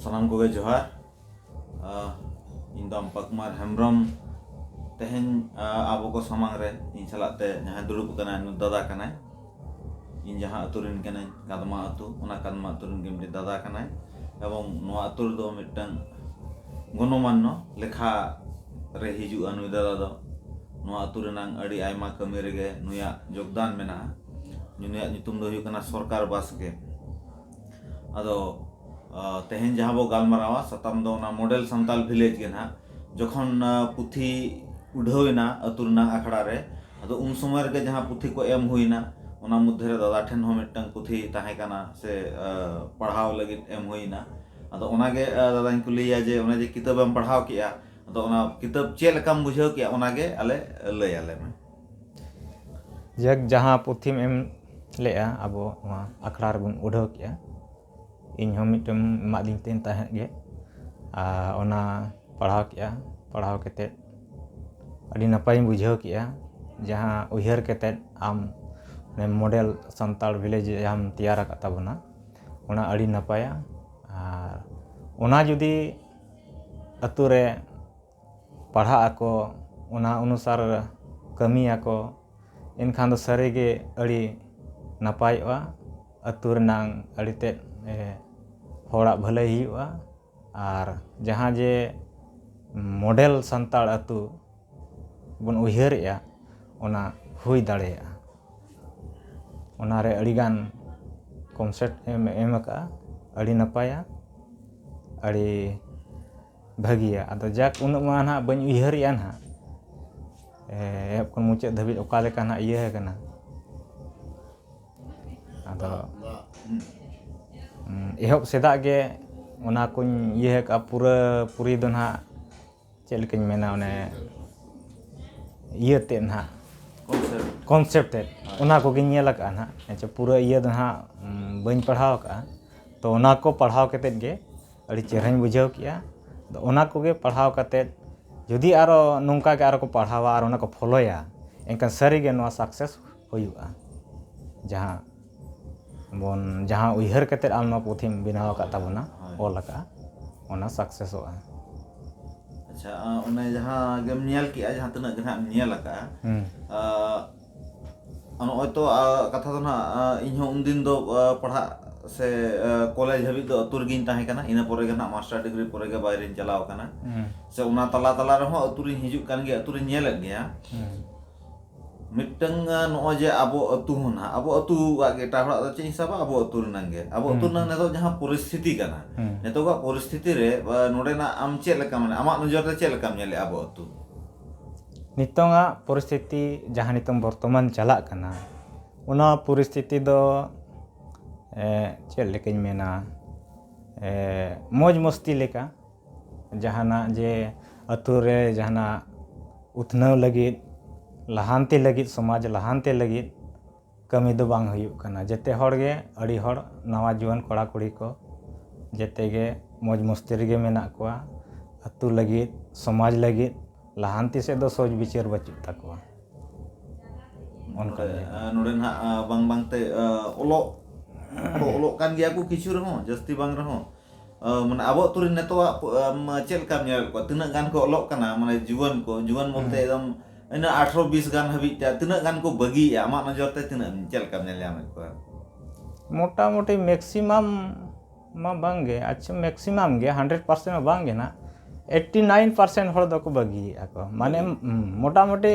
Sanam koge johar. Indo Pakmar Hembrom tehen abo ko samang re in salat te jahan dulu kana nu dada kana in jahan aturin kana kadma atu ona kadma aturin gemde dada kana ebong noa atur do mittang gonomanno lekha re hiju anu dada do noa aturinang adi aima kami rege nuya jogdan mena nuya nyutum do hu kana sarkar baske ado tehen jahan bo galmarawa satam do na model santal village ge na jokhon puthi उड़ावना अतुरना आखड़ा रे अदो उन समय रे जहां पुथी को M हुईना ओना मध्य रे दादा ठेन हो मिटन पुथी ताहे काना से पढ़ाव लगित एम हुईना अदो ओना गे दादा इन कुलिया जे ओना जे किताब हम पढ़ाव किया अदो ओना किताब चे लकम बुझाव किया ओना गे आले लय आले में जग जहां पुथी में एम लेआ अबो आखड़ा रे बन उड़ाव किया इन हो मिटम मादिन तेन ताहे गे ओना पढ़ाव किया पढ़ाव केते अड़ी नपाई बुझाव किया जहाँ उहर केते आम मॉडल संताल विलेज हम तैयार का तबना ओना अड़ी नपाया और ओना जुदी अतु रे पढ़ा आको ओना अनुसार कमी आको इनखान दो सारे गे अड़ी नपायवा अतु रेनांग अड़ी ते होड़ा भले हुआ और जहाँ जे मॉडल संताल अतु बन उहरेया ओना हुई दाड़ेया ओना रे अड़ीगान कॉन्सेप्ट एम का अड़ी नपाया अड़ी भागिया अदो जाक उन मा ना बन उहरेया ना एहब कोन मुचे धाबी ओका लेका ना इये कना अदो एहब सेदा गे ओना कुन इये का पूरी दो ना चेल कइन मेना ओने इये ते ना कॉन्सेप्ट ते ओना को गिन नेल का ना अच्छा पूरा इये दो ना बन पढ़ाव का तो ओना को पढ़ाव कते गे अड़ी चेहराñ बुझाव किया तो ओना को गे पढ़ाव कते जदी आरो नोंका के आरो को पढ़ावा आरो ओना को फॉलोया एनका सारी गे नोआ सक्सेस होयुआ जहां उहर कते आम नोआ पुथिम बिनाव का तबना ओल का ओना सक्सेस होआ अच्छा ओने जहां गेम नेल किया जहां तना गना नेल का अनो तो कथा तो ना इन उन दिन दो पढ़ा से कॉलेज हबी दो अतुर गिन ताहे कना इना परे गना मास्टर डिग्री परे गे बाहर चलाव कना से ओना तला तला रहो अतुर हिजु कान गे अतुर नेल गया मिटंग नो जे अबो अतु होना अबो अतु आगे टाहड़ा द चे हिसाब अबो अतु नंगे अबो अतु नंग नेतो जहां परिस्थिति कना नेतो का परिस्थिति रे नोडे ना आम चे लका माने आमा नजर रे चे लका नेले अबो अतु नितोंगा परिस्थिति जहां नितों वर्तमान चला कना ओना परिस्थिति दो चे लेकिन मेना मौज मस्ती लेका जहाना जे अतु रे जहाना उथनाव लगी लहानते लगी समाज लहानते लगी कमी दो बांग हुयुक कना जते हर गे अड़ी हर नवा जुआन कोड़ा कुड़ी को जते गे मौज मस्ती रे गे मेना कोआ अतु लगी समाज लगी लहानती से दो सोच विचार बचु तकवा उनका नोडे ना बांग बांग ते ओलो कान गया को किछु रहो जस्ती बांग रहो माने आबो तुरी नेतो चेल का नेल को तिना गान को ओलो कना माने जुआन बोलते एकदम इन 18-20 गान हबी तना गान को बगी आमा नजर ते तना चल का नेल आमे को मोटा मोटी मैक्सिमम मा बांगे अच्छा मैक्सिमम गे 100% मा बांगे ना 89% हर दो को बगी आको माने मोटा मोटी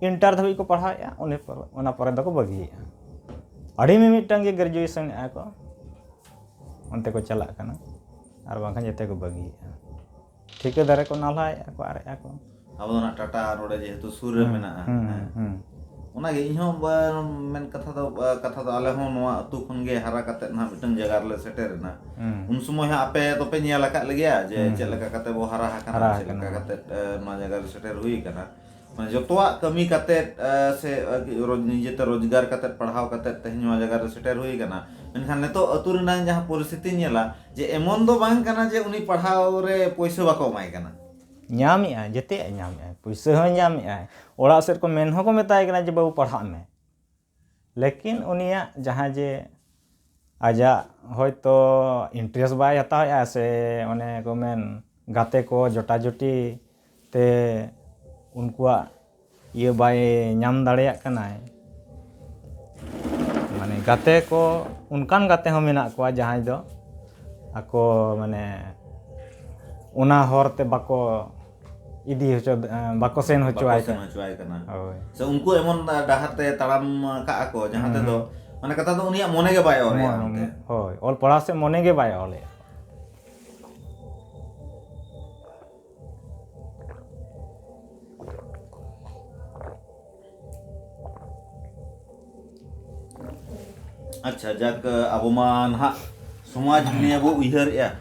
इंटर धबी को पढ़ाया ओना पर दो को बगी अड़ी में मिटंग गे ग्रेजुएशन आको उनते को चला कना आर बांखा जते को बगी ठेकेदार को नाला आको आरे आको अब ना टाटा रोडे जेहेतु सूर्य मेना ओना गे इहो मेन कथा तो आले हो नोआ अतु खन गे हारा कते ना मिटन जगह ले सेटर ना उन समय आपे तो पे नेल का लगिया जे चलका कते बो हारा कना चलका कते मा जगह ले सेटर हुई कना माने जतवा कमी कते से निजेते रोजगार कते पढ़ाव कते तेहनवा जगह रे सेटर हुई कना मेनखान नेतो अतु रेना जहां परिस्थिति नेला जे एमन दो बांग कना जे उनी पढ़ाव रे पैसा बाको माय कना ᱧᱟᱢᱮᱜᱼᱟ ᱡᱮᱛᱮ ᱧᱟᱢᱮᱜᱼᱟ ᱯᱩᱭᱥᱟᱹ ᱦᱚᱸ ᱧᱟᱢᱮᱜᱼᱟ ᱚᱲᱟᱜ ᱥᱮᱫ ᱠᱚ ᱢᱮᱱ ᱦᱚᱸᱠᱚ ᱢᱮᱛᱟᱭ ᱠᱟᱱᱟ ᱡᱮ ᱵᱟᱹᱵᱩ ᱯᱟᱲᱦᱟᱜ ᱢᱮ ᱞᱮᱠᱤᱱ ᱩᱱᱤᱭᱟᱜ ᱡᱟᱦᱟᱸ ᱡᱮ ajak হয়তো ইন্টারেস্ট ᱵᱟᱭ ᱦᱟᱛᱟᱣᱮᱜᱼᱟ ᱥᱮ ᱚᱱᱮ ᱠᱚ ᱢᱮᱱ ᱜᱟᱛᱮ ᱠᱚ ᱡᱚᱴᱟᱡᱩᱴᱤ তে উনকুয়াক ইয়ে বাই ᱧᱟᱢ ᱫᱟᱲᱮᱭᱟᱜ ᱠᱟᱱᱟᱭ ᱢᱟᱱᱮ ᱜᱟᱛᱮ ᱠᱚ ᱚᱱᱠᱟᱱ ᱜᱟᱛᱮ ᱦᱚᱸ ᱢᱮᱱᱟᱜ ᱠᱚᱣᱟ ᱡᱟᱦᱟᱸᱭ ᱫᱚ ᱟᱠᱚ ᱢᱟᱱᱮ ᱚᱱᱟ ᱦᱚᱨᱛᱮ ᱵᱟᱠᱚ ᱤᱫᱤ ᱦᱚᱪᱚ ᱵᱟᱠᱚ ᱥᱮᱱ ᱦᱚᱪᱚᱣᱟᱭ ᱥᱮᱱ ᱠᱟᱱᱟ ᱦᱚᱪᱚᱣᱟᱭ ᱠᱟᱱᱟ ᱦᱳᱭ ᱥᱮ ᱩᱱᱠᱩ ᱮᱢᱚᱱ ᱰᱟᱦᱟᱨ ᱛᱮ ᱛᱟᱲᱟᱢ ᱠᱟᱜᱼᱟ ᱠᱚ ᱡᱟᱦᱟᱸ ᱛᱮᱫᱚ ᱢᱟᱱᱮ ᱠᱟᱛᱷᱟ ᱫᱚ ᱩᱱᱤᱭᱟᱜ ᱢᱚᱱᱮ ᱜᱮ ᱵᱟᱭ ᱚᱨᱮᱜᱼᱟ ᱚᱱᱛᱮ ᱦᱳᱭ ᱚᱞ ᱯᱟᱲᱦᱟᱣ ᱥᱮᱫ ᱢᱚᱱᱮ ᱜᱮ ᱵᱟᱭ ᱚᱞᱮᱜᱼᱟ ᱟᱪᱪᱷᱟ ᱡᱟᱠ ᱟᱵᱚ ᱢᱟ ᱱᱟᱦᱟᱜ ᱥᱚᱢᱟᱡᱽ ᱱᱤᱭᱮ ᱵᱚ ᱩᱭᱦᱟᱹᱨᱮᱜᱼᱟ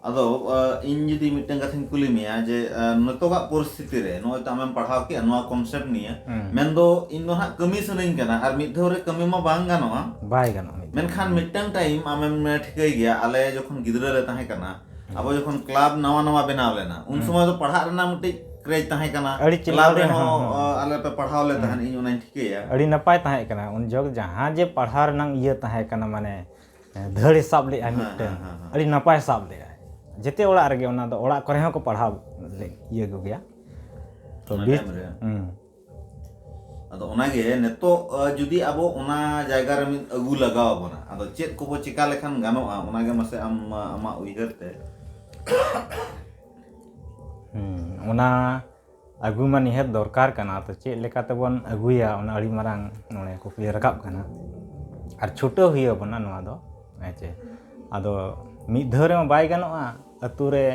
ᱟᱫᱚ ᱤᱧ ᱡᱩᱫᱤ ᱢᱤᱫᱴᱟᱝ ᱠᱟᱛᱷᱟᱧ ᱠᱩᱞᱤ ᱢᱮᱭᱟ ᱡᱮ ᱱᱤᱛᱚᱜᱟᱜ ᱯᱚᱨᱤᱥᱛᱷᱤᱛᱤ ᱨᱮ ᱱᱚᱜᱼᱚᱭ ᱛᱚ ᱟᱢᱮᱢ ᱯᱟᱲᱦᱟᱣ ᱠᱮᱜᱼᱟ ᱱᱚᱣᱟ ᱠᱚᱱᱥᱮᱯᱴ ᱱᱤᱭᱮ ᱢᱮᱱᱫᱚ ᱤᱧ ᱫᱚ ᱦᱟᱸᱜ ᱠᱟᱹᱢᱤ ᱥᱟᱱᱟᱧ ᱠᱟᱱᱟ ᱟᱨ ᱢᱤᱫ ᱫᱷᱟᱣ ᱨᱮ ᱠᱟᱹᱢᱤ ᱢᱟ ᱵᱟᱝ ᱜᱟᱱᱚᱜᱼᱟ ᱵᱟᱭ ᱜᱟᱱᱚᱜᱼᱟ ᱢᱮᱱᱠᱷᱟन ᱢᱤᱫᱴᱟᱝ ᱴᱟᱭᱤᱢ ᱟᱢᱮᱢ ᱴᱷᱤᱠᱟᱹᱭ ᱜᱮᱭᱟ ᱟᱞᱮ ᱡᱚᱠᱷᱚᱱ ᱜᱤᱫᱽᱨᱟᱹ ᱞᱮ ᱛᱟᱦᱮᱸ ᱠᱟᱱᱟ ᱟᱵᱚ ᱡᱚᱠᱷᱚᱱ ᱠᱞᱟᱵ ᱱᱟᱣᱟ ᱱᱟᱣᱟ ᱵᱮᱱᱟᱣ ᱞᱮᱱᱟ ᱩᱱ ᱥᱚᱢᱚᱭ ᱫᱚ ᱯᱟᱲᱦᱟᱜ ᱨᱮᱱᱟᱜ ᱢᱤᱫᱴᱤᱡ ᱠᱨᱮᱡ ᱛᱟᱦᱮᱸ ᱠᱟᱱᱟ ᱠᱞᱟᱵ ᱨᱮᱦᱚᱸ ᱟᱞᱮ ᱯᱮ ᱯᱟᱲᱦᱟᱣ ᱞᱮ ᱛᱟᱦᱮᱸᱫ ᱤᱧ ᱚᱱᱟᱧ ᱴᱷᱤᱠᱟᱹᱭᱟ ᱟᱹᱰᱤ ᱱᱟᱯᱟᱭ ᱛᱟᱦᱮᱸ ᱠᱟᱱᱟ ᱩᱱ ᱡᱚᱠᱷ ᱡᱟᱦᱟᱸ ᱡᱮ ᱯᱟᱲᱦᱟᱣ ᱨᱮᱱᱟᱜ ᱤᱭᱟᱹ ᱛᱟᱦᱮᱸ ᱠᱟᱱᱟ ᱢᱟᱱᱮ ᱫᱷᱟᱹᱲ ᱥᱟᱵ ᱞᱮᱜᱼᱟ ᱢᱤᱫᱴᱟᱝ ᱟᱹᱰᱤ ᱱᱟᱯᱟᱭ ᱥᱟᱵ ᱞᱮᱜᱼᱟ ᱡᱮᱛᱮ ᱚᱲᱟᱜ ᱨᱮᱜᱮ ᱚᱱᱟ ᱫᱚ ᱚᱲᱟᱜ ᱠᱚᱨᱮ ᱦᱚᱸ ᱠᱚ ᱯᱟᱲᱦᱟᱣ ᱤᱭᱟᱹ ᱠᱚᱜᱮᱭᱟ ᱛᱚ ᱵᱤᱪ ᱟᱫᱚ ᱚᱱᱟᱜᱮ ᱱᱤᱛᱚᱜ ᱡᱩᱫᱤ ᱟᱵᱚ ᱚᱱᱟ ᱡᱟᱭᱜᱟ ᱨᱮ ᱢᱤᱫ ᱟᱹᱜᱩ ᱞᱟᱜᱟᱣ ᱟᱵᱚᱱᱟ ᱟᱫᱚ ᱪᱮᱫ ᱠᱚᱵᱚ ᱪᱮᱠᱟ ᱞᱮᱠᱷᱟᱱ ᱜᱟᱱᱚᱜᱼᱟ ᱚᱱᱟᱜᱮ ᱢᱟᱥᱮ ᱟᱢ ᱟᱢᱟᱜ ᱩᱭᱦᱟᱹᱨ ᱛᱮ ᱚᱱᱟ ᱟᱹᱜᱩ ᱢᱟ ᱱᱤᱦᱟᱹᱛ ᱫᱚᱨᱠᱟর ᱠᱟᱱᱟ ᱛᱚ ᱪᱮᱫ ᱞᱮᱠᱟ ᱛᱮᱵᱚᱱ ᱟᱹᱜᱩᱭᱟ ᱚᱱᱟ ᱟᱹᱰᱤ ᱢᱟᱨᱟᱝ ᱱᱚᱰᱮ ᱠᱩᱠᱞᱤ ᱨᱟᱠᱟᱵ ᱠᱟᱱᱟ ᱟᱨ ᱪᱷᱩᱴᱟᱹᱣ ᱦᱩᱭ ᱟᱵᱚᱱᱟ ᱱᱚᱣᱟ ᱫᱚ ᱦᱮᱸᱪᱮ ᱟᱫᱚ ᱢᱤᱫ ᱫᱷᱟᱣ ᱨᱮᱢᱟ ᱵᱟᱭ ᱜᱟᱱᱚᱜᱼᱟ ᱟᱹᱛᱩ ᱨᱮ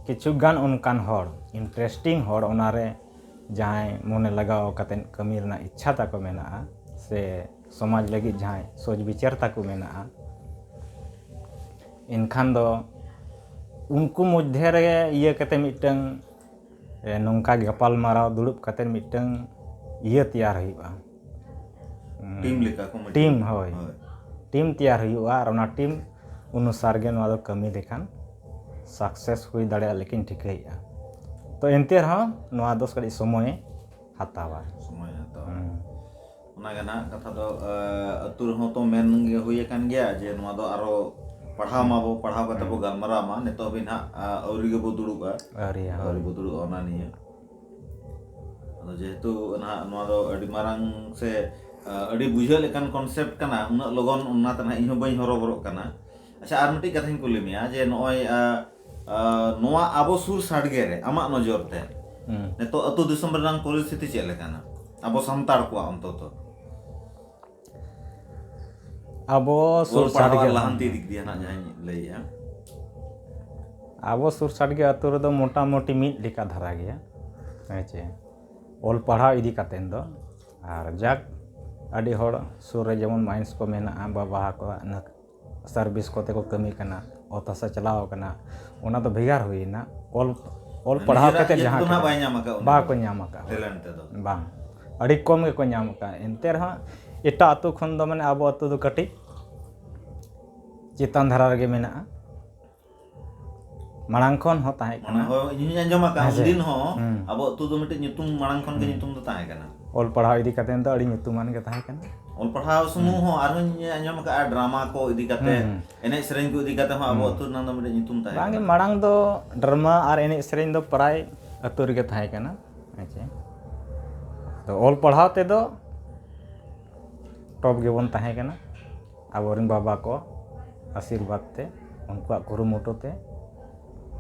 ᱠᱤᱪᱷᱩᱜᱟᱱ ᱚᱱᱠᱟᱱ ᱦᱚᱲ ᱤᱱᱴᱟᱨᱮᱥᱴᱤᱝ ᱦᱚᱲ ᱚᱱᱟᱨᱮ ᱡᱟᱦᱟᱸᱭ ᱢᱚᱱᱮ ᱞᱟᱜᱟᱣ ᱠᱟᱛᱮᱫ ᱠᱟᱹᱢᱤ ᱨᱮᱱᱟᱜ ᱤᱪᱪᱷᱟ ᱛᱟᱠᱚ ᱢᱮᱱᱟᱜᱼᱟ ᱥᱮ ᱥᱚᱢᱟᱡᱽ ᱞᱟᱹᱜᱤᱫ ᱡᱟᱦᱟᱸᱭ ᱥᱚᱪ ᱵᱤᱪᱟᱹᱨ ᱛᱟᱠᱚ ᱢᱮᱱᱟᱜᱼᱟ ᱮᱱᱠᱷᱟᱱ ᱫᱚ ᱩᱱᱠᱩ ᱢᱚᱫᱽᱫᱷᱮ ᱨᱮ ᱤᱭᱟᱹ ᱠᱟᱛᱮ ᱢᱤᱫᱴᱟᱝ ᱱᱚᱝᱠᱟ ᱜᱟᱯᱟᱞ ᱢᱟᱨᱟᱣ ᱫᱩᱲᱩᱵ ᱠᱟᱛᱮ ᱢᱤᱫᱴᱟᱝ ᱤᱭᱟᱹ ᱛᱮᱭᱟᱨ ᱦᱩᱭᱩᱜᱼᱟ ᱴᱤᱢ ᱞᱮᱠᱟ ᱠᱚ ᱴᱤᱢ ᱦᱳᱭ ᱴᱤᱢ ᱛᱮᱭᱟᱨ ᱦᱩᱭᱩᱜᱼᱟ ᱟᱨ ᱚᱱᱟ ᱴᱤᱢ ᱚᱱᱩᱥᱟᱨ ᱜᱮ ᱱᱚᱣᱟ ᱫᱚ ᱠᱟᱹᱢᱤ ᱞᱮᱠᱷᱟᱱ ᱥᱟᱠᱥᱮᱥ ᱦᱩᱭ ᱫᱟᱲᱮᱭᱟᱜ ᱞᱮᱠᱟᱧ ᱴᱷᱤᱠᱟᱹᱭᱮᱫᱼᱟ ᱛᱚ ᱮᱱᱛᱮ ᱨᱮᱦᱚᱸ ᱱᱚᱣᱟ ᱫᱚ ᱠᱟᱹᱴᱤᱡ ᱥᱚᱢᱚᱭᱮ ᱦᱟᱛᱟᱣᱟ ᱚᱱᱟᱜᱮ ᱱᱟᱦᱟᱜ ᱠᱟᱛᱷᱟ ᱫᱚ ᱟᱹᱛᱩ ᱨᱮᱦᱚᱸ ᱛᱚ ᱢᱮᱱ ᱜᱮ ᱦᱩᱭ ᱟᱠᱟᱱ ᱜᱮᱭᱟ ᱡᱮ ᱱᱚᱣᱟ ᱫᱚ ᱟᱨᱚ ᱯᱟᱲᱦᱟᱣ ᱢᱟᱵᱚ ᱯᱟᱲᱦᱟᱣ ᱠᱟᱛᱮ ᱵᱚ ᱜᱟᱞᱢᱟᱨᱟᱣ ᱢᱟ ᱱᱤᱛᱚᱜ ᱦᱟᱹᱵᱤᱡ ᱱᱟᱦᱟᱜ ᱟᱹᱣᱨᱤ ᱜᱮᱵᱚ ᱫᱩᱲᱩᱵᱼᱟ ᱟᱹᱣᱨᱤ ᱵᱚ ᱫᱩᱲᱩᱵᱼᱟ ᱚᱱᱟ ᱱᱤᱭᱮ ᱟᱫᱚ ᱡᱮᱦᱮᱛᱩ ᱱᱟᱦᱟᱜ ᱱᱚᱣᱟ ᱫᱚ ᱟᱹᱰි ᱢᱟᱨᱟᱝ ᱥᱮ ᱟᱹᱰᱤ ᱵᱩᱡᱷᱟᱹᱣ ᱞᱮᱠᱟᱱ ᱠᱚᱱᱥᱮᱯᱴ ᱠᱟᱱᱟ ᱩᱱᱟᱹᱜ ᱞᱚᱜᱚᱱ ᱚᱱᱟᱛᱮ ᱱᱟᱦᱟᱜ ᱤᱧᱦᱚᱸ ᱵᱟᱹᱧ ᱦᱚᱨᱚᱵᱚᱨᱚᱜ ᱠᱟᱱᱟ ᱟᱪᱪᱷᱟ ᱟᱨ ᱢᱤᱫᱴᱤᱡ ᱠᱟᱛᱷᱟᱧ ᱠᱩᱞᱤ ᱢᱮᱭᱟ ᱡᱮ ᱱᱚᱜᱼᱚᱭ ᱱᱚᱣᱟ ᱟᱵᱚ ᱥᱩᱨ ᱥᱟᱰᱜᱮ ᱨᱮ ᱟᱢᱟᱜ ᱱᱚᱡᱚᱨ ᱛᱮ ᱱᱤᱛᱚᱜ ᱟᱹᱛᱩ ᱫᱤᱥᱚᱢ ᱨᱮᱱᱟᱜ ᱯᱚᱨᱤᱥᱛᱷᱤᱛᱤ ᱪᱮᱫ ᱞᱮᱠᱟᱱᱟ ᱟᱵᱚ ᱥᱟᱱᱛᱟᱲ ᱠᱚᱣᱟᱜ ᱚᱱᱛᱚᱛᱚ ᱟᱵᱚ ᱥᱩᱨ ᱥᱟᱰᱜᱮ ᱞᱟᱦᱟᱱᱛᱤ ᱫᱤᱠ ᱫᱤᱭᱮ ᱱᱟᱦᱟᱜ ᱡᱟᱦᱟᱸᱧ ᱞᱟᱹᱭᱮᱜᱼᱟ ᱟᱵᱚ ᱥᱩᱨ ᱥᱟᱰᱜᱮ ᱟᱹᱛᱩ ᱨᱮᱫᱚ ᱢᱳᱴᱟᱢᱩᱴᱤ ᱢᱤᱫ ᱞᱮᱠᱟ ᱫᱷᱟᱨᱟ ᱜᱮᱭᱟ ᱦᱮᱸᱪᱮ ᱚᱞ ᱯᱟᱲᱦᱟᱣ ᱤᱫᱤ ᱠᱟᱛᱮᱫ ᱫᱚ ᱟᱨ ᱡᱟᱠ ᱟᱹᱰᱤ ᱦᱚᱲ ᱥᱩᱨ ᱨᱮ ᱡᱮᱢᱚᱱ ᱢᱟᱭᱤᱱᱥ ᱠᱚ ᱢᱮᱱᱟᱜᱼᱟ ᱵᱟᱵᱟ ᱠᱚᱣᱟᱜ ᱥᱟᱨᱵᱷᱤᱥ ᱠᱚᱛᱮ ᱠᱚ ᱠᱟᱹᱢᱤ ᱠᱟᱱᱟ ᱚᱛ ᱦᱟᱥᱟ ᱪᱟᱞᱟᱣ ᱠᱟᱱᱟ ᱚᱱᱟ ᱫᱚ ᱵᱷᱮᱜᱟᱨ ᱦᱩᱭᱱᱟ ᱚᱞ ᱯᱟᱲᱦᱟᱣ ᱠᱟᱛᱮ ᱡᱟᱦᱟᱸ ᱵᱟᱠᱚ ᱧᱟᱢ ᱟᱠᱟᱫ ᱵᱟᱝ ᱟᱹᱰᱤ ᱠᱚᱢ ᱜᱮᱠᱚ ᱧᱟᱢ ᱟᱠᱟᱫ ᱮᱱᱛᱮ ᱨᱮᱦᱚᱸ ᱮᱴᱟᱜ ᱟᱹᱛᱩ ᱠᱷᱚᱱ ᱫᱚ ᱢᱟᱱᱮ ᱟᱵᱚ ᱟᱹᱛᱩ ᱫᱚ ᱠᱟᱹᱴᱤᱡ ᱪᱮᱛᱟᱱ ᱫᱷᱟᱨᱟ ᱨᱮᱜᱮ ᱢᱮᱱᱟᱜᱼᱟ ᱢᱟᱲᱟᱝ ᱠᱷᱚᱱ ᱦᱚᱸ ᱛᱟᱦᱮᱸ ᱠᱟᱱᱟ ᱤᱧ ᱦᱚᱸᱧ ᱟᱸᱡᱚᱢ ᱟᱠᱟᱫ ᱩᱱᱫᱤᱱ ᱦᱚᱸ ᱟᱵᱚ ᱟᱹᱛᱩ ᱫᱚ ᱢᱤᱫᱴᱮᱡ ᱧᱩᱛᱩᱢ ᱢᱟᱲᱟᱝ ᱠᱷᱚᱱ ᱜᱮ ᱧᱩᱛᱩᱢ ᱫᱚ ᱛᱟᱦᱮᱸ ᱠᱟᱱᱟ ᱚᱞ ᱯᱟᱲᱦᱟᱣ ᱤᱫᱤ ᱠᱟᱛᱮᱫ ᱫᱚ ᱟᱹᱰᱤ ᱧᱩᱛᱩᱢᱟᱱ ᱜᱮ ᱛᱟᱦᱮᱸ ᱠᱟᱱᱟ ᱚᱞ ᱯᱟᱲᱦᱟᱣ ᱥᱩᱢᱩᱝ ᱦᱚᱸ ᱟᱨᱦᱚᱸᱧ ᱟᱸᱡᱚᱢ ᱟᱠᱟᱫᱼᱟ ᱰᱨᱟᱢᱟ ᱠᱚ ᱤᱫᱤ ᱠᱟᱛᱮ ᱮᱱᱮᱡ ᱥᱮᱨᱮᱧ ᱠᱚ ᱤᱫᱤ ᱠᱟᱛᱮ ᱦᱚᱸ ᱟᱵᱚ ᱟᱹᱛᱩ ᱨᱮᱱᱟᱜ ᱫᱚ ᱢᱤᱫᱴᱮᱡ ᱧᱩᱛᱩᱢ ᱛᱟᱦᱮᱸ ᱠᱟᱱᱟ ᱢᱟᱲᱟᱝ ᱫᱚ ᱰᱨᱟᱢᱟ ᱟᱨ ᱮᱱᱮᱡ ᱥᱮᱨᱮᱧ ᱫᱚ ᱯᱨᱟᱭ ᱟᱹᱛᱩ ᱨᱮᱜᱮ ᱛᱟᱦᱮᱸ ᱠᱟᱱᱟ ᱦᱮᱸᱪᱮ ᱛᱚ ᱚᱞ ᱯᱟᱲᱦᱟᱣ ᱛᱮᱫᱚ ᱴᱚᱯ ᱜᱮᱵᱚᱱ ᱛᱟᱦᱮᱸ ᱠᱟᱱᱟ ᱟᱵᱚᱨᱮᱱ ᱵᱟᱵᱟ ᱠᱚ ᱟᱥᱤᱨᱵᱟᱫᱽ ᱛᱮ ᱩᱱᱠᱩᱣᱟᱜ ᱠᱩᱨᱩᱢᱩᱴᱩ ᱛᱮ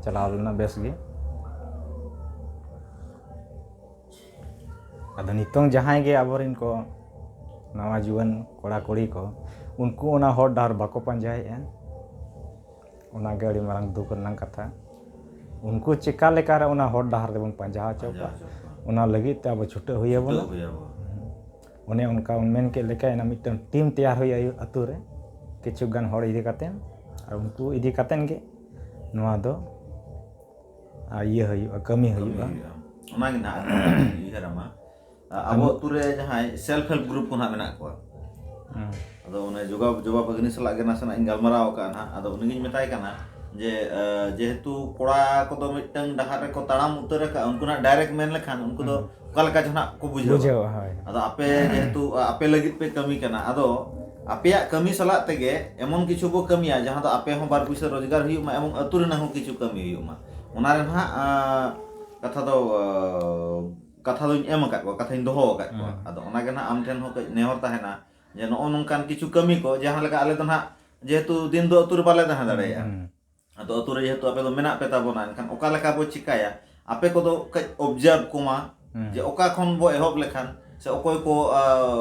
ᱪᱟᱞᱟᱣ ᱞᱮᱱᱟ ᱵᱮᱥ ᱜᱮ ᱟᱫᱚ ᱱᱤᱛᱚᱝ ᱡᱟᱦᱟᱸᱭ ᱜᱮ ᱟᱵᱚᱨᱮᱱ ᱠᱚ ᱱᱟᱣᱟ ᱡᱩᱣᱟᱹᱱ ᱠᱚᱲᱟ ᱠᱩᱲᱤ ᱠᱚ ᱩᱱᱠᱩ ᱚᱱᱟ ᱦᱚᱨ ᱰᱟᱦᱟᱨ ᱵᱟᱠᱚ ᱯᱟᱸᱡᱟᱭᱮᱫᱼᱟ ᱚᱱᱟᱜᱮ ᱟᱹᱰᱤ ᱢᱟᱨᱟᱝ ᱫᱩᱠ ᱨᱮᱱᱟᱜ ᱠᱟᱛᱷᱟ ᱩᱱᱠᱩ ᱪᱮᱠᱟ ᱞᱮᱠᱟᱨᱮ ᱚᱱᱟ ᱦᱚᱨ ᱰᱟᱦᱟᱨ ᱨᱮᱵᱚᱱ ᱯᱟᱸᱡᱟ ᱦᱚᱪᱚ ᱠᱚᱣᱟ ᱚᱱᱟ ᱞᱟᱹᱜᱤᱫ ᱛᱮ ᱟᱵᱚ ᱪᱷᱩᱴᱟᱹᱣ ᱦᱩᱭ ᱟᱵᱚᱱᱟ ᱚᱱᱮ ᱚᱱᱠᱟ ᱢᱮᱱ ᱠᱮᱫ ᱞᱮᱠᱟ ᱢᱤᱫᱴᱟᱝ ᱴᱤᱢ ᱛᱮᱭᱟᱨ ᱦᱩᱭᱩᱜᱼᱟ ᱟᱹᱛᱩ ᱨᱮ ᱠᱤᱪᱷᱩ ᱜᱟᱱ ᱦᱚᱲ ᱤᱫᱤ ᱠᱟᱛᱮᱫ ᱟᱨ ᱩᱱᱠᱩ ᱤᱫᱤ ᱠᱟᱛᱮᱫ ᱜᱮ ᱱᱚᱣᱟ ᱫᱚ ᱤᱭᱟᱹ ᱦᱩᱭᱩᱜᱼᱟ ᱠᱟᱹᱢᱤ ᱦᱩᱭᱩᱜᱼᱟ ᱚᱱᱟᱜᱮ ᱱᱟᱦᱟᱜ ᱩᱭᱦᱟᱹᱨᱟᱢᱟ ᱟᱵᱚ ᱟᱹᱛᱩ ᱨᱮ ᱡᱟᱦᱟᱸᱭ ᱥᱮᱞᱯ ᱦᱮᱞᱯ ᱜᱨᱩᱯ ᱠᱚ ᱱᱟᱦᱟᱜ ᱢᱮᱱᱟᱜ ᱠᱚᱣᱟ ᱟᱫᱚ ᱚᱱᱮ ᱡᱚᱵᱟ ᱵᱷᱟᱜᱤᱱᱤ ᱥᱟᱞᱟᱜ ᱜᱮ ᱱᱟᱥᱮᱱᱟᱜ ᱤᱧ ᱜᱟᱞᱢᱟᱨᱟᱣ ᱟᱠᱟᱫᱼᱟ ᱱᱟᱦᱟᱜ ᱟᱫᱚ ᱩᱱᱤᱜᱤᱧ ᱢᱮᱛᱟᱭ ᱠᱟᱱᱟ jehetu kora kodo mittang dahar reko taram utar ka unkuna direct men lekhan unku do oka leka jahnak ko bujhawa ᱦᱳᱭ ado ape jehetu ape lagit pe kami kana ado apeyak kami salak tege emon kichu bo kamiya jahan do ape hon bar puisa roजगार huyuk ma emon atu rena hon kichu kami huyuk ma ona ren ha katha doñ em akat ko kathañ doho akat ko ado ona ge na am ten ho nehor tahena je no nongkan kichu kami ko jahan leka ale do na jehetu din do atu re bale tahan dareya ado atu re jehetu ape do menak pe tabona enkan oka leka bo chikaya ape ko do kaj observe koma je oka khon bo ehob lekhan se okoy ko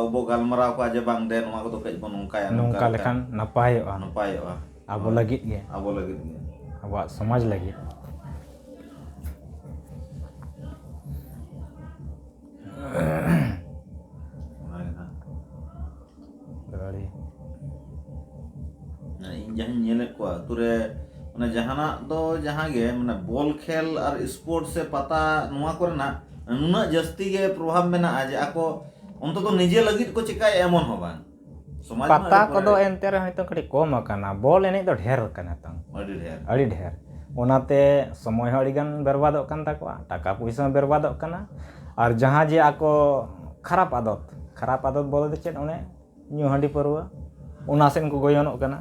bo galmarao ko aja bang den noma ko do kaj bo nongkaya ᱱᱚᱝᱠᱟ ᱞᱮᱠᱷᱟᱱ ᱱᱟᱯᱟᱭᱚᱜᱼᱟ napayoa ᱟᱵᱚ ᱞᱟᱹᱜᱤᱫ ᱜᱮ abo lagit ge ᱟᱵᱚᱣᱟᱜ ᱥᱚᱢᱟᱡᱽ ᱞᱟᱹᱜᱤᱫ ᱜᱟᱹᱲᱤ nah ᱤᱧ ᱡᱟᱦᱟᱸᱧ ᱧᱮᱞᱮᱫ ᱠᱚᱣᱟ ᱟᱛᱩ ᱨᱮ ᱢᱟᱱᱮ ᱡᱟᱦᱟᱱᱟᱜ ᱫᱚ ᱡᱟᱦᱟᱸ ᱜᱮ ᱢᱟᱱᱮ ᱵᱚᱞ ᱠᱷᱮᱞ ᱟᱨ ᱥᱯᱳᱨᱴ ᱥᱮ ᱯᱟᱛᱟ ᱱᱚᱣᱟ ᱠᱚᱨᱮᱱᱟᱜ ᱱᱩᱱᱟᱹᱜ ᱡᱟᱹᱥᱛᱤ ᱜᱮ ᱯᱨᱚᱵᱷᱟᱵ ᱢᱮᱱᱟᱜᱼᱟ ᱡᱮ ᱟᱠᱚ ᱚᱱᱛᱚᱛᱚ ᱱᱤᱡᱮ ᱞᱟᱹᱜᱤᱫ ᱠᱚ ᱪᱮᱠᱟᱭ ᱮᱢᱚᱱ ᱦᱚᱸ ᱵᱟᱝ ᱥᱚᱢᱟᱡᱽ ᱢᱟ ᱯᱟᱛᱟ ᱟᱹᱰᱤ ᱠᱚᱫᱚ ᱯᱚᱨᱮ ᱮᱱᱛᱮ ᱨᱮᱦᱚᱸ ᱱᱤᱛᱚᱜ ᱠᱟᱹᱴᱤᱡ ᱠᱚᱢ ᱟᱠᱟᱱᱟ ᱵᱚᱞ ᱮᱱᱮᱡ ᱫᱚ ᱰᱷᱮᱨ ᱟᱠᱟᱱᱟ ᱛᱟᱝ ᱟᱹᱰᱤ ᱰᱷᱮᱨ ᱟᱹᱰᱤ ᱰᱷᱮᱨ ᱚᱱᱟᱛᱮ ᱥᱚᱢᱚᱭ ᱦᱚᱸ ᱟᱹᱰᱤᱜᱟᱱ ᱵᱮᱨᱵᱟᱫᱚᱜ ᱠᱟᱱ ᱛᱟᱠᱚᱣᱟ ᱴᱟᱠᱟ ᱯᱚᱭᱥᱟ ᱦᱚᱸ ᱵᱮᱨᱵᱟᱫᱚᱜ ᱠᱟᱱᱟ ᱟᱨ ᱡᱟᱦᱟᱸ ᱡᱮ ᱟᱠᱚ ᱠᱷᱟᱨᱟᱯ ᱟᱫᱚᱛ ᱵᱚᱞᱛᱮ ᱪᱮᱫ ᱚᱱᱮ ᱧᱩ ᱦᱟᱺᱰᱤ ᱯᱟᱹᱨᱣᱟᱹ ᱚᱱᱟ ᱥᱮᱫ ᱠᱚ ᱜᱚᱭᱚᱱᱚᱜ ᱠᱟᱱᱟ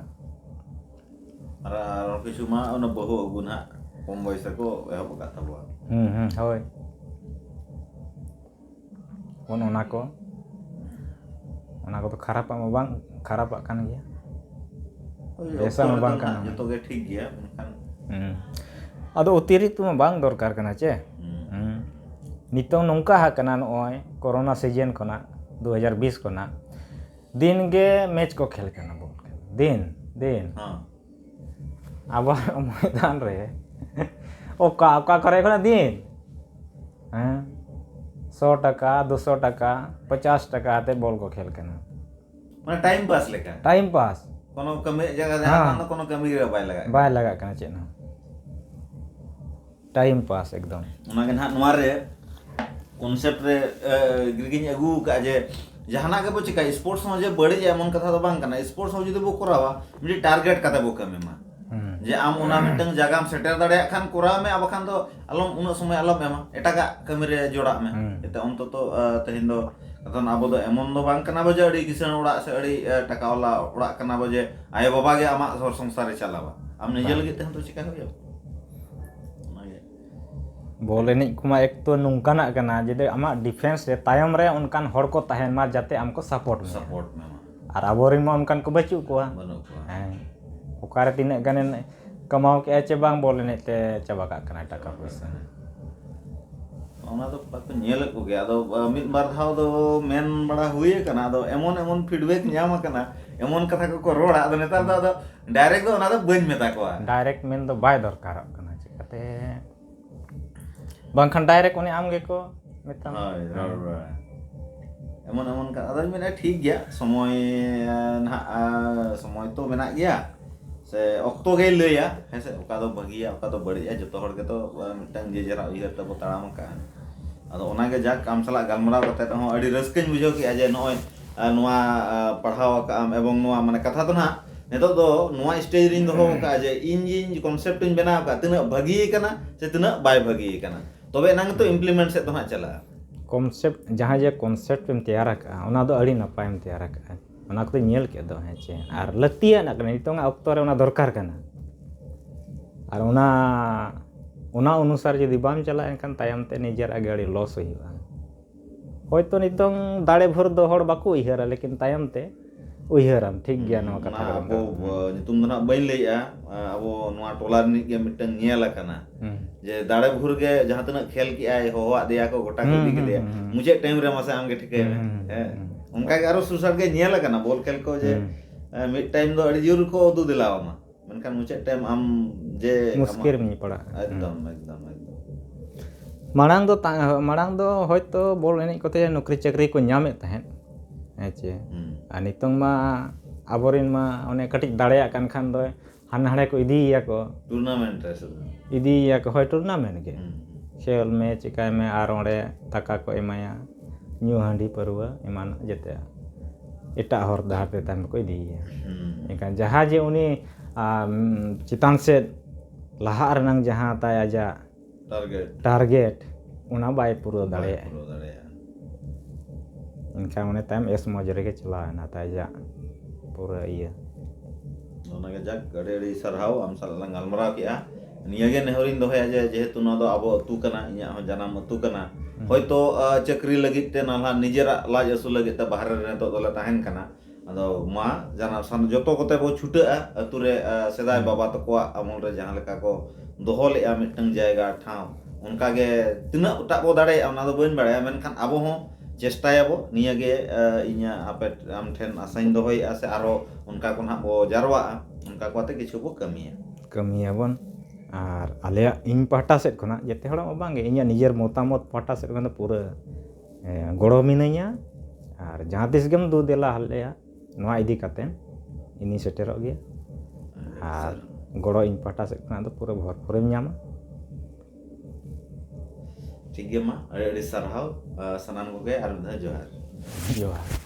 ᱟᱨ ᱠᱤᱪᱷᱩ ᱢᱟ ᱚᱱᱟ ᱵᱟᱹᱦᱩ ᱟᱹᱜᱩ ᱱᱟᱦᱟᱜ ᱠᱚᱢ ᱵᱚᱭᱚᱥ ᱨᱮᱠᱚ ᱮᱦᱚᱵ ᱟᱠᱟᱫ ᱛᱟᱵᱚᱣᱟ ᱦᱳᱭ ᱚᱱᱟ ᱠᱚᱫᱚ ᱠᱷᱟᱨᱟᱯᱟᱜ ᱢᱟ ᱵᱟᱝ ᱠᱷᱟᱨᱟᱯᱟᱜ ᱠᱟᱱ ᱜᱮᱭᱟ ᱵᱮᱥᱟ ᱢᱟ ᱵᱟᱝ ᱠᱟᱱᱟ ᱡᱚᱛᱚ ᱜᱮ ᱴᱷᱤᱠ ᱜᱮᱭᱟ ᱢᱮᱱᱠᱷᱟᱱ ᱟᱫᱚ ᱚᱛᱤᱨᱤᱠᱛᱚ ᱢᱟ ᱵᱟᱝ ᱫᱚᱨᱠᱟর ᱠᱟᱱᱟ ᱪᱮ ᱱᱤᱛᱚᱝ ᱱᱚᱝᱠᱟ ᱟᱠᱟᱱᱟ ᱱᱚᱜᱼᱚᱭ ᱠᱳᱨᱳᱱᱟ ᱥᱤᱡᱮᱱ ᱠᱷᱚᱱᱟᱜ 2020 ᱠᱷᱚᱱᱟᱜ ᱫᱤᱱ ᱜᱮ ᱢᱮᱪ ᱠᱚ ᱠᱷᱮᱞ ᱠᱟᱱᱟ ᱵᱚᱞ ᱠᱷᱮᱞ ᱫᱤᱱ ᱟᱵᱟᱨ ᱢᱚᱭᱫᱟᱱ ᱨᱮ ᱚᱠᱟ ᱠᱚᱨᱮ ᱠᱷᱚᱱᱟᱜ ᱫᱤᱱ 100 টাকা 200 টাকা 50 টাকা ᱟᱛᱮ ᱵᱚᱞ ᱠᱚ ᱠᱷᱮᱞ ᱠᱟᱱᱟ ᱢᱟᱱᱮ ᱴᱟইম ᱯᱟᱥ ᱞᱮᱠᱟ ᱴᱟᱭᱤᱢ ᱯᱟᱥ ᱠᱳᱱᱳ ᱠᱟᱹᱢᱤ ᱡᱟᱭᱜᱟ ᱡᱟᱦᱟᱸ ᱠᱳᱱᱳ ᱠᱟᱹᱢᱤ ᱨᱮ ᱵᱟᱭ ᱞᱟᱜᱟᱜ ᱠᱟᱱᱟ ᱪᱮᱫ ᱦᱚᱸ ᱴᱟᱭᱤᱢ ᱯᱟᱥ ᱮᱠᱫᱚᱢ ᱚᱱᱟᱜᱮ ᱱᱟᱦᱟᱜ ᱱᱚᱣᱟ ᱨᱮ ᱠᱚᱱᱥᱮᱯᱴ ᱨᱮ ᱜᱤᱧ ᱟᱹᱜᱩ ᱠᱟᱜᱼᱟ ᱡᱮ ᱡᱟᱦᱟᱱᱟᱜ ᱜᱮᱵᱚ ᱪᱤᱠᱟᱹᱭᱟ ᱥᱯᱳᱨᱴᱥ ᱦᱚᱸ ᱡᱮ ᱵᱟᱹᱲᱤᱡ ᱮᱢᱚᱱ ᱠᱟᱛᱷᱟ ᱫᱚ ᱵᱟᱝ ᱠᱟᱱᱟ ᱥᱯᱳᱨᱴᱥ ᱦᱚᱸ ᱡᱩᱫᱤ ᱵᱚ ᱠᱚᱨᱟᱣᱟ ᱢᱤᱫᱴᱤᱡ ᱴᱟᱨᱜᱮᱴ ᱠᱟᱛᱮ ᱵᱚ ᱠᱟᱹᱢᱤ ᱢᱟ ᱡᱮ ᱟᱢ ᱚᱱᱟ ᱢᱤᱫᱴᱟᱝ ᱡᱟᱭᱜᱟᱢ ᱥᱮᱴᱮᱨ ᱫᱟᱲᱮᱭᱟᱜ ᱠᱷᱟᱱ ᱠᱚᱨᱟᱣ ᱢᱮ ᱟᱨ ᱵᱟᱠᱷᱟᱱ ᱫᱚ ᱟᱞᱚᱢ ᱩᱱᱟᱹᱜ ᱥᱚᱢᱚᱭ ᱟᱞᱚᱢ ᱮᱢᱟ ᱮᱴᱟᱜᱟᱜ ᱠᱟᱹᱢᱤ ᱨᱮ ᱡᱚᱲᱟᱜ ᱢᱮ ᱮᱛᱮ ᱚᱱᱛᱚᱛᱚ ᱛᱮᱦᱮᱧ ᱫᱚ ᱠᱟᱨᱚᱱ ᱟᱵᱚ ᱫᱚ ᱮᱢᱚᱱ ᱫᱚ ᱵᱟᱝ ᱠᱟᱱᱟ ᱵᱚ ᱡᱮ ᱟᱹᱰᱤ ᱠᱤᱥᱟᱹᱬ ᱚᱲᱟᱜ ᱥᱮ ᱟᱹᱰᱤ ᱴᱟᱠᱟ ᱣᱟᱞᱟ ᱚᱲᱟᱜ ᱠᱟᱱᱟ ᱵᱚ ᱡᱮ ᱟᱭᱳ ᱵᱟᱵᱟ ᱜᱮ ᱟᱢᱟᱜ ᱦᱚᱨ ᱥᱚᱝᱥᱟᱨᱮ ᱪᱟᱞᱟᱣᱟ ᱟᱢ ᱱᱤᱡᱮ ᱞᱟᱹᱜᱤᱫ ᱛᱮᱦᱚᱸ ᱛᱚ ᱪᱤᱠᱟ ᱦᱩᱭᱩᱜᱼᱟ ᱵᱚᱞ ᱮᱱᱮᱡ ᱠᱚᱢᱟ ᱮᱠᱛᱚ ᱱᱚᱝᱠᱟᱱᱟᱜ ᱠᱟᱱᱟ ᱡᱩᱫᱤ ᱟᱢᱟᱜ ᱰᱤᱯᱷᱮᱱᱥ ᱨᱮ ᱛᱟᱭᱚᱢ ᱨᱮ ᱚᱱᱠᱟᱱ ᱦᱚᱲ ᱠᱚ ᱛᱟᱦᱮᱱ ᱢᱟ ᱡᱟᱛᱮ ᱟᱢ ᱠᱚ ᱥᱟᱯᱳᱨᱴ ᱢᱮ ᱟᱨ ᱟᱵᱚᱨᱮᱱ ᱢᱟ ᱚᱱᱠᱟᱱ ᱠᱚ ᱵᱟᱹᱪᱩᱜ ᱠᱚᱣᱟ ᱵᱟᱹᱱᱩᱜ ᱠᱚᱣᱟ ᱚᱠᱟᱨᱮ ᱛᱤᱱᱟᱹᱜ ᱜᱟᱱᱮ ᱠᱟᱢᱟᱣ ᱠᱮᱜᱼᱟ ᱪᱮ ᱵᱟᱝ ᱵᱚᱞ ᱮᱱᱮᱡ ᱛᱮ ᱪᱟᱵᱟ ᱠᱟᱜ ᱠᱟᱱᱟ ᱴᱟᱠᱟ ᱯᱚᱭᱥᱟ ᱚᱱᱟ ᱫᱚ ᱵᱟᱠᱚ ᱧᱮᱞᱮᱫ ᱠᱚᱜᱮᱭᱟ ᱟᱫᱚ ᱢᱤᱫ ᱵᱟᱨ ᱫᱷᱟᱣ ᱫᱚ ᱢᱮᱱ ᱵᱟᱲᱟ ᱦᱩᱭ ᱟᱠᱟᱱᱟ ᱟᱫᱚ ᱮᱢᱚᱱ ᱯᱷᱤᱰᱵᱮᱠ ᱧᱟᱢ ᱟᱠᱟᱱᱟ ᱮᱢᱚᱱ ᱠᱟᱛᱷᱟ ᱠᱚᱠᱚ ᱨᱚᱲᱟ ᱟᱫᱚ ᱱᱮᱛᱟᱨ ᱫᱚ ᱟᱫᱚ ᱰᱟᱭᱨᱮᱠᱴ ᱫᱚ ᱚᱱᱟ ᱫᱚ ᱵᱟᱹᱧ ᱢᱮᱛᱟ ᱠᱚᱣᱟ ᱰᱟᱭᱨᱮᱠᱴ ᱢᱮᱱ ᱫᱚ ᱵᱟᱭ ᱫᱚᱨᱠᱟᱨᱚᱜ ᱠᱟᱱᱟ ᱪᱤᱠᱟᱹᱛᱮ ᱵᱟᱝᱠᱷᱟᱱ ᱰᱟᱭᱨᱮᱠᱴ ᱚᱱᱮ ᱟᱢ ᱜᱮᱠᱚ ᱢᱮᱛᱟᱢ ᱦᱳᱭ ᱮᱢᱚᱱ ᱠᱟᱛᱷᱟ ᱟᱫᱚᱧ ᱢᱮᱱᱟ ᱴᱷᱤক ᱜᱮᱭᱟ ᱥᱚᱢᱚᱭ ᱱᱟᱦᱟᱜ ᱥᱚᱢᱚᱭ ᱛᱚ ᱢᱮᱱᱟᱜ ᱜᱮᱭᱟ ᱥᱮ ᱚᱠᱛᱚ ᱜᱮᱭ ᱞᱟᱹᱭᱟ ᱦᱮᱸᱥᱮ ᱚᱠᱟ ᱫᱚ ᱵᱷᱟᱹᱜᱤᱭᱟ ᱚᱠᱟ ᱫᱚ ᱵᱟᱹᱲᱤᱡᱼᱟ ᱡᱚᱛᱚ ᱦᱚᱲ ᱜᱮᱛᱚ ᱢᱤᱫᱴᱟᱝ ᱡᱮᱡᱟᱨᱟᱜ ᱩᱭᱦᱟᱹᱨ ᱛᱮᱵᱚ ᱛᱟᱲᱟᱢ ᱟᱠᱟᱜᱼᱟ ᱟᱫᱚ ᱚᱱᱟᱜᱮ ᱡᱟᱠ ᱟᱢ ᱥᱟᱞᱟᱜ ᱜᱟᱞᱢᱟᱨᱟᱣ ᱠᱟᱛᱮᱫ ᱦᱚᱸ ᱟᱹᱰᱤ ᱨᱟᱹᱥᱠᱟᱹᱧ ᱵᱩᱡᱷᱟᱹᱣ ᱠᱮᱜᱼᱟ ᱡᱮ ᱱᱚᱜᱼᱚᱭ ᱱᱚᱣᱟ ᱯᱟᱲᱦᱟᱣ ᱟᱠᱟᱜᱼᱟᱢ ᱮᱵᱚᱝ ᱱᱚᱣᱟ ᱢᱟᱱᱮ ᱠᱟᱛᱷᱟ ᱫᱚ ᱱᱟᱦᱟᱜ ᱱᱤᱛᱚᱜ ᱫᱚ ᱱᱚᱣᱟ ᱥᱴᱮᱡ ᱨᱤᱧ ᱫᱚᱦᱚ ᱟᱠᱟᱜᱼᱟ ᱡᱮ ᱤᱧ ᱠᱚᱱᱥᱮᱯᱴ ᱤᱧ ᱵᱮᱱᱟᱣ ᱟᱠᱟᱫ ᱛᱤᱱᱟᱹᱜ ᱵᱷᱟᱹᱜᱤ ᱟᱠᱟᱱᱟ ᱥᱮ ᱛᱤᱱᱟᱹᱜ ᱵᱟᱭ ᱵᱷᱟᱹᱜᱤ ᱟᱠᱟᱱᱟ ᱛᱚᱵᱮ ᱮᱱᱟᱝ ᱛᱚ ᱤᱢᱯᱞᱤᱢᱮᱱᱴ ᱥᱮᱫ ᱫᱚ ᱦᱟᱸᱜ ᱪᱟᱞᱟᱜᱼᱟ ᱠᱚᱱᱥᱮᱯᱴ ᱡᱟᱦᱟᱸ ᱡᱮ ᱠᱚᱱᱥᱮᱯᱴ ᱮᱢ ᱛᱮᱭᱟᱨ ᱟᱠᱟᱜᱼᱟ ᱚᱱᱟ ᱫᱚ ᱟᱹᱰᱤ ᱱᱟᱯᱟᱭᱮᱢ ᱛᱮᱭᱟᱨ ᱟᱠᱟᱜᱼᱟ ᱚᱱᱟ ᱠᱚᱫᱚ ᱧᱮᱞ ᱠᱮᱫ ᱫᱚ ᱦᱮᱸ ᱪᱮ ᱟᱨ ᱞᱟᱹᱠᱛᱤᱭᱟᱱᱟᱜ ᱠᱟᱱᱟ ᱱᱤᱛᱚᱝᱟᱜ ᱚᱠᱛᱚ ᱨᱮ ᱚᱱᱟ ᱫᱚᱨᱠᱟর ᱠᱟᱱᱟ ᱟᱨ ᱚᱱᱟ ᱚᱱᱩᱥᱟᱨ ᱡᱩᱫᱤ ᱵᱟᱢ ᱪᱟᱞᱟᱜᱼᱟ ᱮᱱᱠᱷᱟᱱ ᱛᱟᱭᱚᱢ te ᱱᱤᱡᱮᱨᱟᱜ ᱜᱮ ᱟᱹᱰᱤ ᱞᱚᱥ ᱦᱩᱭᱩᱜᱼᱟ ᱦᱚᱭᱛᱚ ᱱᱤᱛᱚᱝ ᱫᱟᱲᱮ ᱵᱷᱳᱨ ᱫᱚ ᱦᱚᱲ ᱵᱟᱠᱚ ᱩᱭᱦᱟᱹᱨᱟ ᱞᱮᱠᱤᱱ ᱛᱟᱭᱚᱢ te ᱩᱭᱦᱟᱹᱨᱟᱢ ᱴᱷᱤᱠ ᱜᱮᱭᱟ ᱱᱚᱣᱟ ᱠᱟᱛᱷᱟ ᱟᱵᱚ ᱧᱩᱛᱩᱢ ᱫᱚ ᱱᱟᱦᱟᱜ ᱵᱟᱹᱧ ᱞᱟᱹᱭᱮᱜᱼᱟ ᱟᱵᱚ ᱱᱚᱣᱟ ᱴᱚᱞᱟ ᱨᱤᱱᱤᱡ ᱜᱮ ᱢᱤᱫᱴᱟᱝ ᱧᱮᱞ ᱟᱠᱟᱱᱟ ᱡᱮ ᱫᱟᱲᱮ ᱵᱷᱳᱨ ᱜᱮ ᱡᱟᱦᱟᱸ ᱛᱤᱱᱟᱹᱜ ᱠᱷᱮᱞ ᱠᱮᱜᱼᱟᱭ ᱦᱚᱦᱚᱣᱟᱫ ᱫᱮᱭᱟ ᱠᱚ ᱜᱚᱴᱟ ᱠᱚ ᱤᱫᱤ ᱠᱮᱫᱮᱭᱟ ᱢᱩᱪᱟᱹᱫ ᱴᱟᱭᱤᱢ ᱨᱮ ᱢᱟᱥᱮ ᱟᱢᱜᱮ ᱴᱷᱤᱠᱟᱹᱭ ᱢᱮ ᱦᱮᱸ ᱚᱱᱠᱟᱜᱮ ᱟᱨᱚ ᱥᱩᱥᱟᱨ ᱜᱮ ᱧᱮᱞ ᱟᱠᱟᱱᱟ ᱵᱚᱞ ᱠᱷᱮᱞ ko je mid time do adi jor ko udu dilawama menkan mucet time am je muskil menyipada ekdom marang do hoyto bol enej kote nukri chakri ko ñamet tahen ᱦᱮᱸᱪᱮ ᱟᱨ ᱱᱤᱛᱚᱝ ᱢᱟ ᱟᱵᱚᱨᱮᱱ ᱢᱟ ᱚᱱᱮ ᱠᱟᱹᱴᱤᱡ ᱫᱟᱲᱮᱭᱟᱜ ᱠᱟᱱ ᱠᱷᱟᱱ ᱫᱚ ᱦᱟᱱᱟ ᱠᱚ ᱤᱫᱤᱭᱮᱭᱟᱠᱚ ᱴᱩᱨᱱᱟᱢᱮᱱᱴ ᱨᱮ ᱤᱫᱤᱭᱮᱭᱟᱠᱚ ᱦᱳᱭ ᱴᱩᱨᱱᱟᱢᱮᱱᱴ ᱜᱮ ᱠᱷᱮᱞ ᱢᱮ ᱪᱤᱠᱟᱹᱭ ᱢᱮ ᱟᱨ ᱚᱸᱰᱮ ᱴᱟᱠᱟ ᱠᱚ ᱮᱢᱟᱭᱟ ᱧᱩ ᱦᱟᱺᱰᱤ ᱯᱟᱹᱨᱣᱟᱹ ᱮᱢᱟᱱ ᱡᱮᱛᱮ ᱮᱴᱟᱜ ᱦᱚᱨ ᱰᱟᱦᱟᱨ ᱛᱮ ᱛᱟᱭᱚᱢ ᱠᱚ ᱤᱫᱤᱭᱮᱭᱟ ᱮᱱᱠᱷᱟᱱ ᱡᱟᱦᱟᱸ ᱡᱮ ᱩᱱᱤ ᱪᱮᱛᱟᱱ ᱥᱮᱫ ᱞᱟᱦᱟᱜ ᱨᱮᱱᱟᱜ ᱡᱟᱦᱟᱸ ᱛᱟᱭ ᱟᱡᱟᱜ ᱴᱟᱨᱜᱮᱴ ᱚᱱᱟ ᱵᱟᱭ ᱯᱩᱨᱟᱹᱣ ᱫᱟᱲᱮᱭᱟᱜᱼᱟ ᱯᱩᱨᱟᱹᱣ ᱫᱟᱲᱮᱭᱟᱜᱼᱟ ᱮᱱᱠᱷᱟᱱ ᱚᱱᱮ ᱛᱟᱭᱚᱢ ᱢᱚᱡᱽ ᱨᱮᱜᱮ ᱪᱟᱞᱟᱣᱮᱱᱟ ᱛᱟᱭ ᱟᱡᱟᱜ ᱯᱩᱨᱟᱹ ᱤᱭᱟᱹ ᱚᱱᱟᱜᱮ ᱡᱟᱠ ᱟᱹᱰᱤ ᱥᱟᱨᱦᱟᱣ ᱟᱢ ᱥᱟᱞᱟᱜ ᱞᱟᱝ ᱜᱟᱞᱢᱟᱨᱟᱣ ᱠᱮᱜᱼᱟ ᱱᱤᱭᱟᱹᱜᱮ ᱱᱮᱦᱚᱨᱤᱧ ᱫᱚᱦᱚᱭᱟ ᱡᱮ ᱡᱮᱦᱮᱛᱩ ᱱᱚᱣᱟ ᱫᱚ ᱟᱵᱚ ᱟᱹᱛᱩ ᱠᱟᱱᱟ ᱤᱧᱟᱹᱜ ᱦᱚᱸ ᱡᱟᱱᱟᱢ ᱟᱹᱛᱩ ᱠᱟᱱᱟ ᱦᱚᱭᱛᱚ ᱪᱟᱹᱠᱨᱤ ᱞᱟᱹᱜᱤᱫ ᱛᱮ ᱱᱟᱞᱦᱟ ᱱᱤᱡᱮᱨᱟᱜ ᱞᱟᱡ ᱟᱹᱥᱩᱞ ᱞᱟᱹᱜᱤᱫ ᱛᱮ ᱵᱟᱦᱨᱮ ᱨᱮ ᱱᱤᱛᱚᱜ ᱫᱚᱞᱮ ᱛᱟᱦᱮᱱ ᱠᱟᱱᱟ ᱟᱫᱚ ᱢᱟ ᱡᱚᱛᱚ ᱠᱚᱛᱮ ᱵᱚ ᱪᱷᱩᱴᱟᱹᱜᱼᱟ ᱟᱹᱛᱩ ᱨᱮ ᱥᱮᱫᱟᱭ ᱵᱟᱵᱟ ᱛᱟᱠᱚᱣᱟᱜ ᱟᱢᱚᱞ ᱨᱮ ᱡᱟᱦᱟᱸ ᱞᱮᱠᱟ ᱠᱚ ᱫᱚᱦᱚ ᱞᱮᱜᱼᱟ ᱢᱤᱫᱴᱟᱝ ᱡᱟᱭᱜᱟ ᱴᱷᱟᱶ ᱚᱱᱠᱟᱜᱮ ᱛᱤᱱᱟᱹᱜ ᱴᱟᱜ ᱵᱚ ᱫᱟᱲᱮᱭᱟᱜᱼᱟ ᱚᱱᱟ ᱫᱚ ᱵᱟᱹᱧ ᱵᱟᱲᱟᱭᱟ ᱢᱮᱱᱠᱷᱟᱱ ᱟᱵᱚ ᱦᱚᱸ ᱪᱮᱥᱴᱟᱭᱟᱵᱚ ᱱᱤᱭᱟᱹᱜᱮ ᱤᱧᱟᱹᱜ ᱟᱢ ᱴᱷᱮᱱ ᱟᱥᱟᱧ ᱫᱚᱦᱚᱭᱮᱜᱼᱟ ᱥᱮ ᱟᱨᱚ ᱚᱱᱠᱟ ᱠᱚ ᱱᱟᱦᱟᱜ ᱵᱚ ᱡᱟᱨᱣᱟᱜᱼᱟ ᱚᱱᱠᱟ ᱠᱟᱛᱮ ᱠᱤᱪᱷᱩ ᱵᱚ ᱠᱟᱹᱢᱤᱭᱟᱵᱚᱱ ᱟᱨ ᱟᱞᱮᱭᱟᱜ ᱤᱧ ᱯᱟᱦᱴᱟ ᱥᱮᱫ ᱠᱷᱚᱱᱟᱜ ᱡᱮᱛᱮ ᱦᱚᱲᱟᱜ ᱢᱟ ᱵᱟᱝᱜᱮ ᱤᱧᱟᱹᱜ ᱱᱤᱡᱮᱨ ᱢᱚᱛᱟᱢᱚᱛ ᱯᱟᱦᱴᱟ ᱥᱮᱫ ᱠᱷᱚᱱ ᱫᱚ ᱯᱩᱨᱟᱹ ᱜᱚᱲᱚ ᱢᱤᱱᱟᱹᱧᱟ ᱟᱨ ᱡᱟᱦᱟᱸ ᱛᱤᱥᱜᱮᱢ ᱫᱩ ᱫᱮᱞᱟ ᱟᱞᱮᱭᱟ ᱱᱚᱣᱟ ᱤᱫᱤ ᱠᱟᱛᱮᱫ ᱤᱧᱤᱧ ᱥᱮᱴᱮᱨᱚᱜ ᱜᱮᱭᱟ ᱟᱨ ᱜᱚᱲᱚ ᱤᱧ ᱯᱟᱦᱴᱟ ᱥᱮᱫ ᱠᱷᱚᱱᱟᱜ ᱫᱚ ᱯᱩᱨᱟᱹ ᱵᱷᱚᱨᱯᱩᱨᱮᱢ ᱧᱟᱢᱟ ᱴᱷᱤᱠ ᱜᱮᱭᱟ ᱢᱟ ᱟᱹᱰᱤ ᱥᱟᱨᱦᱟᱣ ᱥᱟᱱᱟᱢ ᱠᱚᱜᱮ ᱟᱨ ᱢᱤᱫ ᱫᱷᱟᱣ ᱡᱚᱦᱟᱨ ᱡᱚᱦᱟᱨ